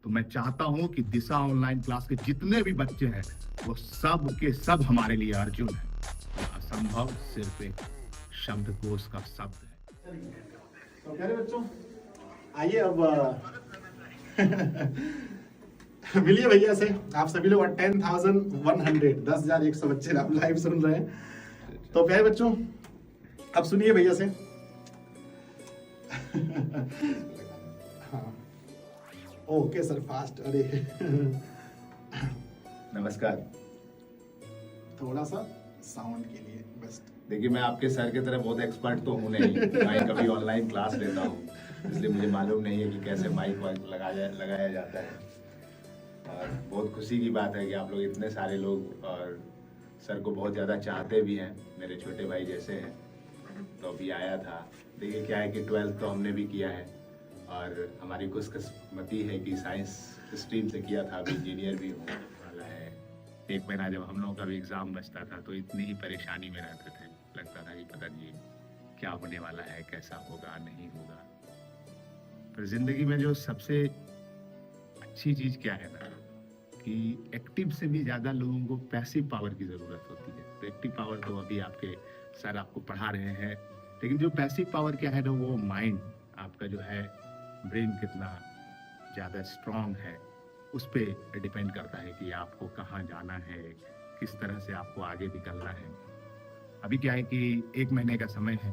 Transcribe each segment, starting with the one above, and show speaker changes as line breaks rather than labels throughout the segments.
तो मैं चाहता हूं कि दिशा ऑनलाइन क्लास के जितने भी बच्चे हैं वो सब के सब हमारे लिए अर्जुन है। असंभव सिर्फ एक शब्दकोश का शब्द है।
तो प्यारे बच्चों, आइए अब मिलिए भैया से। आप सभी लोग 10,100 10,100 बच्चे आप लाइव सुन रहे हैं। तो प्यारे बच्चों, अब सुनिए भैया से। हाँ, ओके सर, फास्ट। अरे
नमस्कार।
थोड़ा सा साउंड के लिए बेस्ट।
देखिए, मैं आपके सर की तरह बहुत एक्सपर्ट तो हूँ नहीं, मैं कभी ऑनलाइन क्लास लेता हूँ, इसलिए मुझे मालूम नहीं है कि कैसे माइक वाइक लगाया जाता है। और बहुत खुशी की बात है कि आप लोग इतने सारे लोग और सर को बहुत ज़्यादा चाहते भी हैं, मेरे छोटे भाई जैसे हैं। तो अभी आया था। देखिए क्या है कि 12th तो हमने भी किया है और हमारी खुशकिस्मती है कि साइंस स्ट्रीम से किया था, अभी इंजीनियर भी हूँ वाला है।
एक महीना जब हम लोगों का भी एग्जाम बचता था तो इतनी ही परेशानी में रहते थे, लगता था कि पता नहीं क्या होने वाला है, कैसा होगा नहीं होगा। पर जिंदगी में जो सबसे अच्छी चीज क्या है ना, कि एक्टिव से भी ज्यादा लोगों को पैसिव पावर की जरूरत होती है। तो एक्टिव पावर तो अभी आपके सर आपको पढ़ा रहे हैं, लेकिन जो पैसिव पावर क्या है ना, वो माइंड आपका जो है, ब्रेन कितना ज्यादा स्ट्रांग है उस पर डिपेंड करता है कि आपको कहाँ जाना है, किस तरह से आपको आगे निकलना है। अभी क्या है कि 1 महीने का समय है,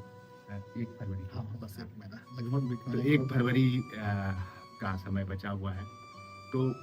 1 फरवरी।
हाँ, बस 1 महीना लगभग।
तो 1 फरवरी का समय बचा हुआ है। तो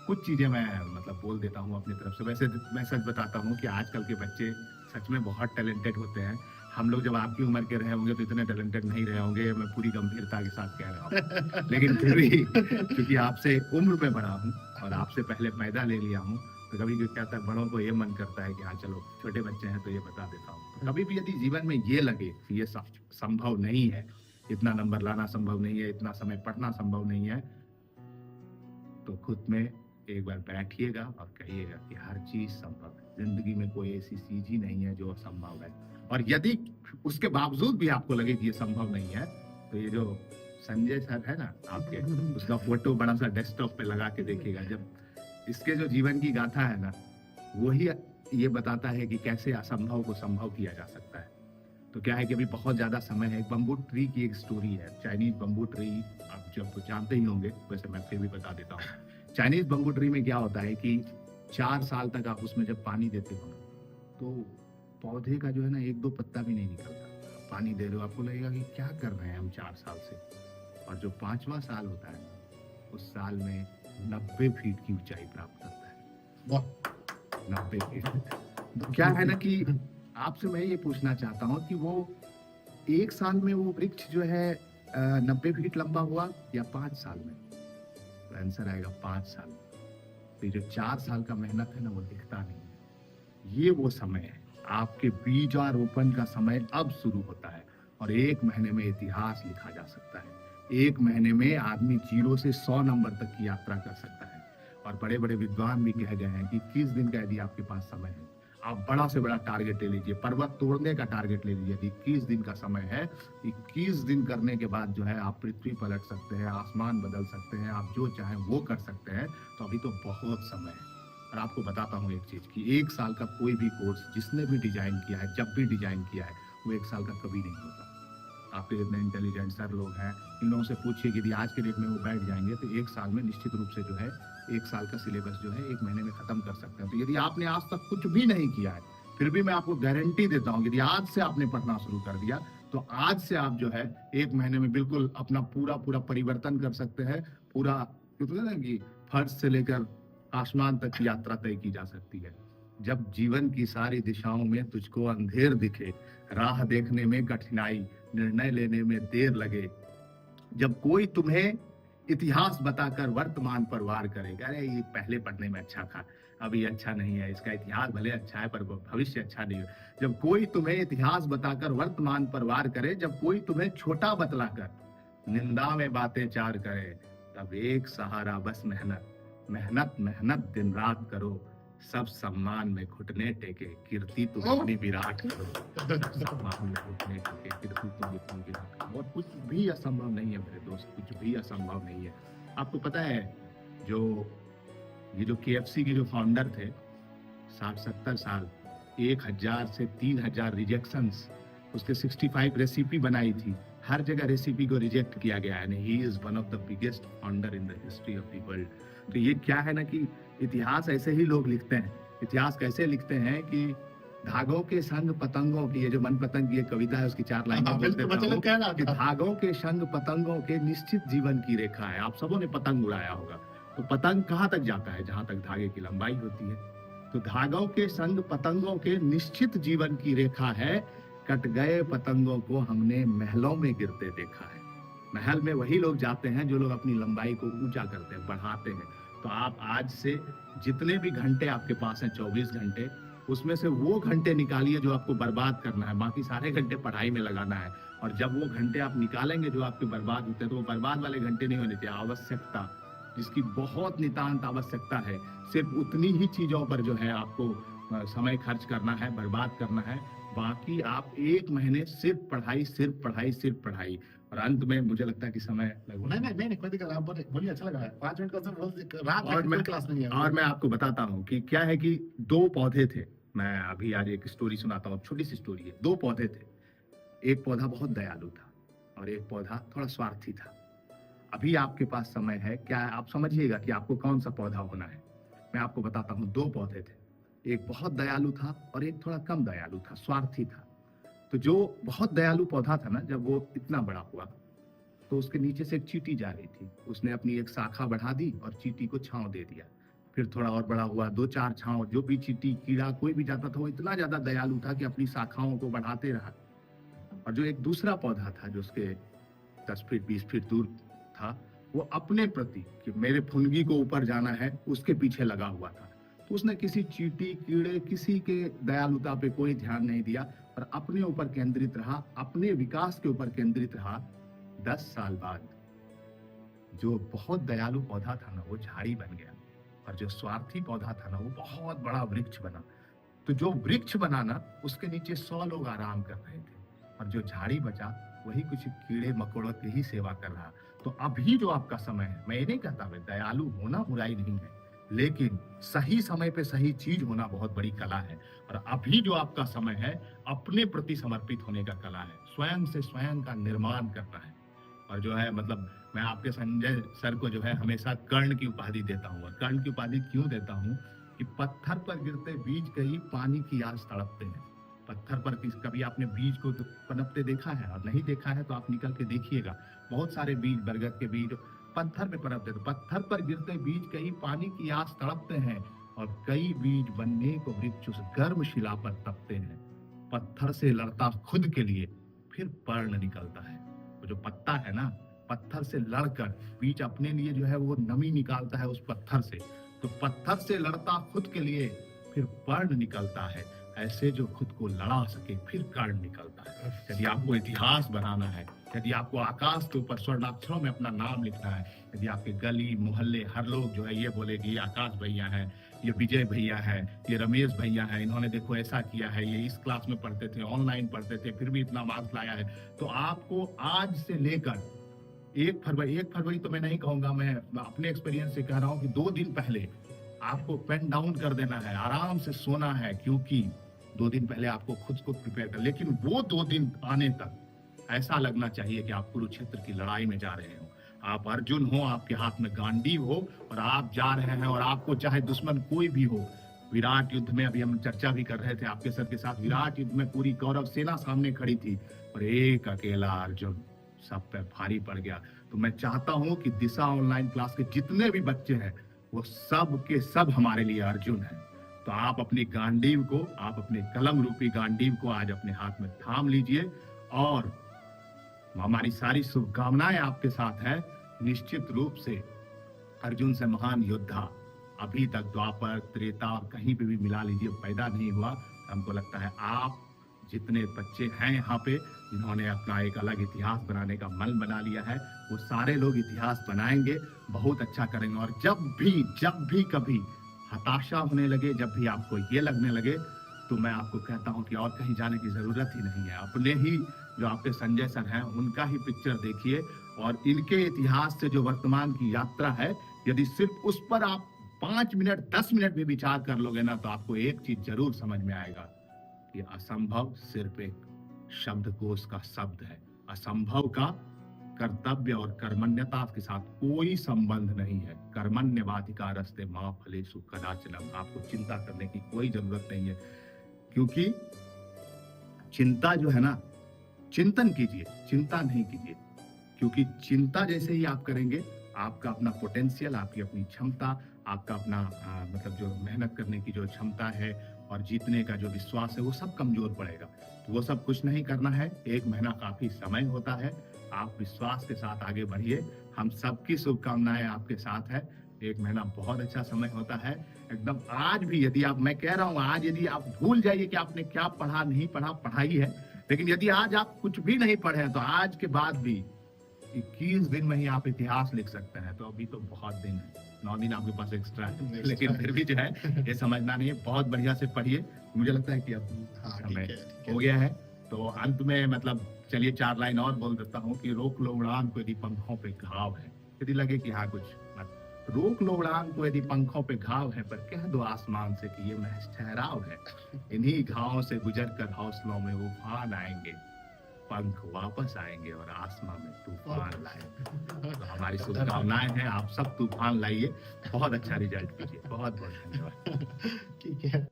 कुछ चीज़ें मैं मतलब बोल देता हूँ अपनी तरफ से। वैसे मैं सच बताता हूँ कि आजकल के बच्चे सच में बहुत टैलेंटेड होते हैं। हम लोग जब आपकी उम्र के रहे होंगे तो इतने टैलेंटेड नहीं रहे होंगे, मैं पूरी गंभीरता के साथ कह रहा हूँ। लेकिन फिर भी क्योंकि आपसे उम्र में बड़ा हूँ और आपसे पहले पैदा ले लिया हूँ, तो कभी कभी क्या है, बड़ों को ये मन करता है कि हाँ चलो छोटे बच्चे हैं तो ये बता देता हूँ। तो कभी भी यदि जीवन में ये लगे कि ये संभव नहीं है, इतना नंबर लाना संभव नहीं है, इतना समय पढ़ना संभव नहीं है, तो खुद में एक बार बैठिएगा और कहिएगा कि हर चीज संभव है। जिंदगी में कोई ऐसी चीज ही नहीं है जो असंभव है। और यदि उसके बावजूद भी आपको लगे कि ये संभव नहीं है, तो ये जो संजय सर है ना आपके, उसका फोटो बड़ा सा डेस्कटॉप पे लगा के देखिएगा। जब इसके जो जीवन की गाथा है ना, वही ये बताता है कि कैसे असंभव को संभव किया जा सकता है। तो क्या है कि अभी बहुत ज्यादा समय है। बम्बू ट्री की एक स्टोरी है, चाइनीज बम्बू ट्री, आप जब तो जानते ही होंगे, वैसे मैं फिर भी बता देता हूँ। चाइनीज बम्बू ट्री में क्या होता है कि 4 साल तक आप उसमें जब पानी देते हो तो पौधे का जो है ना 1-2 पत्ता भी नहीं निकलता। पानी दे रहे हो, आपको लगेगा कि क्या कर रहे हैं हम 4 साल से। और जो 5वां साल होता है उस साल में 90 फीट की ऊंचाई प्राप्त करता है। 90 फीट। तो क्या है ना कि आपसे मैं ये पूछना चाहता हूँ कि वो 1 साल में वो वृक्ष जो है 90 फीट लंबा हुआ या 5 साल में? तो आंसर आएगा 5 साल। तो जो 4 साल का मेहनत है ना, वो दिखता नहीं है। ये वो समय है, आपके बीजारोपण का समय अब शुरू होता है। और 1 महीने में इतिहास लिखा जा सकता है। 1 महीने में आदमी 0 से 100 नंबर तक की यात्रा कर सकता है। और बड़े बड़े विद्वान भी कह गए हैं कि 21 दिन का यदि आपके पास समय है, आप बड़ा से बड़ा टारगेट ले लीजिए, पर्वत तोड़ने का टारगेट ले लीजिए। 21 दिन का समय है, 21 दिन करने के बाद जो है आप पृथ्वी पलट सकते हैं, आसमान बदल सकते हैं, आप जो चाहें वो कर सकते हैं। तो अभी तो बहुत समय है। और आपको बताता हूँ एक चीज कि 1 साल का कोई भी कोर्स जिसने भी डिजाइन किया है, जब भी डिजाइन किया है, वो 1 साल का कभी नहीं होता। आपके जितने इंटेलिजेंट सर लोग हैं, इन लोगों से पूछिए कि यदि आज के डेट में वो बैठ जाएंगे तो 1 साल में निश्चित रूप से जो है 1 साल का सिलेबस जो है 1 महीने में खत्म कर सकते हैं। तो यदि आपने आज तक कुछ भी नहीं किया है, फिर भी मैं आपको गारंटी देता हूँ यदि आज से आपने पढ़ना शुरू कर दिया तो आज से आप जो है 1 महीने में बिल्कुल अपना पूरा परिवर्तन कर सकते हैं। पूरा ना कि फर्श से लेकर आसमान तक की यात्रा तय की जा सकती है। जब जीवन की सारी दिशाओं में तुझको अंधेर दिखे, राह देखने में कठिनाई, निर्णय लेने में देर लगे, जब कोई तुम्हें इतिहास बताकर वर्तमान पर वार करेगा, अरे ये पहले पढ़ने में अच्छा था, अभी अच्छा नहीं है, इसका इतिहास भले अच्छा है पर भविष्य अच्छा नहीं है। जब कोई तुम्हें इतिहास बताकर वर्तमान पर वार करे, जब कोई तुम्हें छोटा बतलाकर निंदा में बातें चार करे, तब एक सहारा बस मेहनत, मेहनत मेहनत दिन रात करो, सब सम्मान में घुटने टेके, कीर्ति तुम अपनी विराट करो। सम्मान में घुटने टेके, कीर्ति तुम अपनी विराट करो। और कुछ भी असंभव नहीं है मेरे दोस्त, कुछ भी असंभव नहीं है। आपको पता है जो ये जो KFC के जो फाउंडर थे 60-70 साल, 1000 से 3000 रिजेक्शंस, उसके 65 रेसिपी बनाई थी, हर जगह रेसिपी को रिजेक्ट किया गया है। He is one of the biggest founder in the history of the world. तो ये क्या है ना कि इतिहास ऐसे ही लोग लिखते हैं। इतिहास कैसे लिखते हैं कि धागों के संग पतंगों की, ये जो मन पतंग की एक कविता है उसकी 4 लाइन कि धागों के संग पतंगों के निश्चित जीवन की रेखा है। आप सबों ने पतंग उड़ाया होगा, तो पतंग कहाँ तक जाता है? जहां तक धागे की लंबाई होती है। तो धागों के संग पतंगों के निश्चित जीवन की रेखा है, कट गए पतंगों को हमने महलों में गिरते देखा है। महल में वही लोग जाते हैं जो लोग अपनी लंबाई को ऊंचा करते हैं, बढ़ाते हैं। तो आप आज से जितने भी घंटे आपके पास हैं, 24 घंटे, उसमें से वो घंटे निकालिए जो आपको बर्बाद करना है, बाकी सारे घंटे पढ़ाई में लगाना है। और जब वो घंटे आप निकालेंगे जो आपके बर्बाद होते हैं, तो वो बर्बाद वाले घंटे नहीं होने चाहिए। आवश्यकता, जिसकी बहुत नितांत आवश्यकता है, सिर्फ उतनी ही चीजों पर जो है आपको समय खर्च करना है, बर्बाद करना है। बाकी आप 1 महीने सिर्फ पढ़ाई, सिर्फ पढ़ाई, सिर्फ पढ़ाई। और अंत में मुझे लगता है कि समय लगभग
नहीं कोई दिक्कत, आप बोलिए, अच्छा लगा है। 5 मिनट का रात
और मैं
क्लास नहीं है।
और मैं आपको बताता हूँ कि क्या है कि 2 पौधे थे। मैं अभी आज एक स्टोरी सुनाता हूँ, छोटी सी स्टोरी है। 2 पौधे थे, एक पौधा बहुत दयालु था और एक पौधा थोड़ा स्वार्थी था। अभी आपके पास समय है, क्या आप समझिएगा कि आपको कौन सा पौधा होना है। मैं आपको बताता हूँ। 2 पौधे थे, एक बहुत दयालु था और एक थोड़ा कम दयालु था, स्वार्थी था। तो जो बहुत दयालु पौधा था ना, जब वो इतना बड़ा हुआ तो उसके नीचे से एक चींटी जा रही थी। उसने अपनी एक शाखा बढ़ा दी और चींटी को छांव दे दिया। फिर थोड़ा और बड़ा हुआ, 2-4 छांव। जो भी चींटी, कीड़ा, कोई भी जाता था, वो इतना ज्यादा दयालु था कि अपनी शाखाओं को बढ़ाते रहा। और जो एक दूसरा पौधा था जो उसके 10 फीट 20 फीट दूर था, वो अपने प्रति कि मेरे फुनगी को ऊपर जाना है, उसके पीछे लगा हुआ था। तो उसने किसी चींटी, कीड़े, किसी के दयालुता पे कोई ध्यान नहीं दिया और अपने ऊपर केंद्रित रहा, अपने विकास के ऊपर केंद्रित रहा। 10 साल बाद जो बहुत दयालु पौधा था ना, वो झाड़ी बन गया और जो स्वार्थी पौधा था ना, वो बहुत बड़ा वृक्ष बना। तो जो वृक्ष बना ना, उसके नीचे 100 लोग आराम कर रहे थे और जो झाड़ी बचा वही कुछ कीड़े मकोड़ों की ही सेवा कर रहा। तो अभी जो आपका समय है, मैं ये नहीं कहता मैं दयालु होना बुराई नहीं है, लेकिन सही समय पे सही चीज होना बहुत बड़ी कला है। और अभी जो आपका समय है, अपने प्रति समर्पित होने का कला है, स्वयं से स्वयं का निर्माण करना है। और जो है मतलब मैं आपके संजय सर को जो है हमेशा कर्ण की उपाधि देता हूँ। और कर्ण की उपाधि क्यों देता हूँ कि पत्थर पर गिरते बीज कहीं पानी की आस तड़पते हैं। पत्थर पर कभी आपने बीज को तो पनपते देखा है? और नहीं देखा है तो आप निकल के देखिएगा, बहुत सारे बीज, बरगद के बीज पत्थर पे पनपते। तो पत्थर पर गिरते बीज कहीं पानी की आस तड़पते हैं और कई बीज बनने को वृक्ष उस गर्म शिला पर तपते हैं। पत्थर से लड़ता खुद के लिए, फिर पर्ण निकलता है। वो जो पत्ता है ना, पत्थर से लड़कर बीज अपने लिए जो है वो नमी निकालता है उस पत्थर से। तो पत्थर से लड़ता खुद के लिए, फिर पर्ण निकलता है। ऐसे जो खुद को लड़ा सके, फिर कर्ण निकलता है। यदि आपको इतिहास बनाना है, यदि आपको आकाश के ऊपर स्वर्णाक्षरों में अपना नाम लिखना है, यदि आपके गली मोहल्ले हर लोग जो है ये बोले कि ये आकाश भैया है, ये विजय भैया है, ये रमेश भैया है, इन्होंने देखो ऐसा किया है, ये इस क्लास में पढ़ते थे, ऑनलाइन पढ़ते थे, फिर भी इतना मार्क्स लाया है, तो आपको आज से लेकर 1 फरवरी तो मैं नहीं कहूंगा, मैं अपने एक्सपीरियंस से कह रहा हूँ कि 2 दिन पहले आपको पेन डाउन कर देना है, आराम से सोना है, क्योंकि 2 दिन पहले आपको खुद को प्रिपेयर कर। लेकिन वो 2 दिन आने तक ऐसा लगना चाहिए कि आप कुरुक्षेत्र की लड़ाई में जा रहे हो, आप अर्जुन हो, आपके हाथ में गांडीव हो और आप जा रहे हैं। और आपको चाहे दुश्मन कोई भी हो, विराट युद्ध में अभी हम चर्चा भी कर रहे थे आपके सर के साथ, विराट युद्ध में पूरी कौरव सेना सामने खड़ी थी और एक अकेला अर्जुन सब पे भारी पड़ गया। तो मैं चाहता हूं कि दिशा ऑनलाइन क्लास के जितने भी बच्चे हैं वो सब के सब हमारे लिए अर्जुन हैं। तो आप अपनी गांडीव को, आप अपने कलम रूपी गांडीव को आज अपने हाथ में थाम लीजिए और हमारी सारी शुभकामनाएं आपके साथ है। निश्चित रूप से अर्जुन से महान योद्धा अभी तक द्वापर, त्रेता और कहीं पे भी मिला लीजिए पैदा नहीं हुआ। हमको लगता है आप जितने बच्चे हैं यहाँ पे जिन्होंने अपना एक अलग इतिहास बनाने का मन बना लिया है, वो सारे लोग इतिहास बनाएंगे, बहुत अच्छा करेंगे। और जब भी कभी हताशा होने लगे, जब भी आपको ये लगने लगे, तो मैं आपको कहता हूँ कि और कहीं जाने की जरूरत ही नहीं है। अपने ही जो आपके संजय सर हैं उनका ही पिक्चर देखिए और इनके इतिहास से जो वर्तमान की यात्रा है, यदि सिर्फ उस पर आप 5 मिनट 10 मिनट भी विचार कर लोगे ना, तो आपको एक चीज जरूर समझ में आएगा कि असंभव सिर्फ एक शब्दकोश का शब्द है। असंभव का कर्तव्य और कर्मण्यता के साथ कोई संबंध नहीं है। कर्मण्यवाधिकारस्ते मां फलेषु कदाचनम। आपको चिंता करने की कोई जरूरत नहीं है, क्योंकि चिंता जो है ना, चिंतन कीजिए, चिंता नहीं कीजिए, क्योंकि चिंता जैसे ही आप करेंगे, आपका अपना पोटेंशियल, आपकी अपनी क्षमता, आपका अपना मतलब जो मेहनत करने की जो क्षमता है और जीतने का जो विश्वास है, वो सब कमजोर पड़ेगा। तो वो सब कुछ नहीं करना है। 1 महीना काफी समय होता है। आप विश्वास के साथ आगे बढ़िए। हम सबकी शुभकामनाएं आपके साथ है। 1 महीना बहुत अच्छा समय होता है। एकदम आज भी यदि आप, मैं कह रहा हूँ, आज यदि आप भूल जाइए कि आपने क्या पढ़ा नहीं पढ़ा, पढ़ाई है, लेकिन यदि आज आप कुछ भी नहीं पढ़े हैं, तो आज के बाद भी 21 दिन में ही आप इतिहास लिख सकते हैं। तो अभी तो बहुत दिन है, 9 दिन आपके पास एक्स्ट्रा है, लेकिन फिर भी जो है ये समझना नहीं है। बहुत बढ़िया से पढ़िए। मुझे लगता है कि अब
हाँ,
समय
ठीक है।
हो गया है। तो अंत में मतलब चलिए 4 लाइन और बोल देता हूँ कि रोक लो उड़ान को यदि पंखों पे घाव है। यदि लगे कि हाँ कुछ मत, रोक लो उड़ान को यदि पंखों पे घाव है, पर कह दो आसमान से कि ये महज ठहराव है। इन्हीं घावों से गुजर कर हौसलों में उफान आएंगे, पंख वापस आएंगे और आसमां में तूफान लाएंगे। तो हमारी शुभकामनाएं हैं, आप सब तूफान लाइए, बहुत अच्छा रिजल्ट कीजिए। बहुत बहुत धन्यवाद।
ठीक है।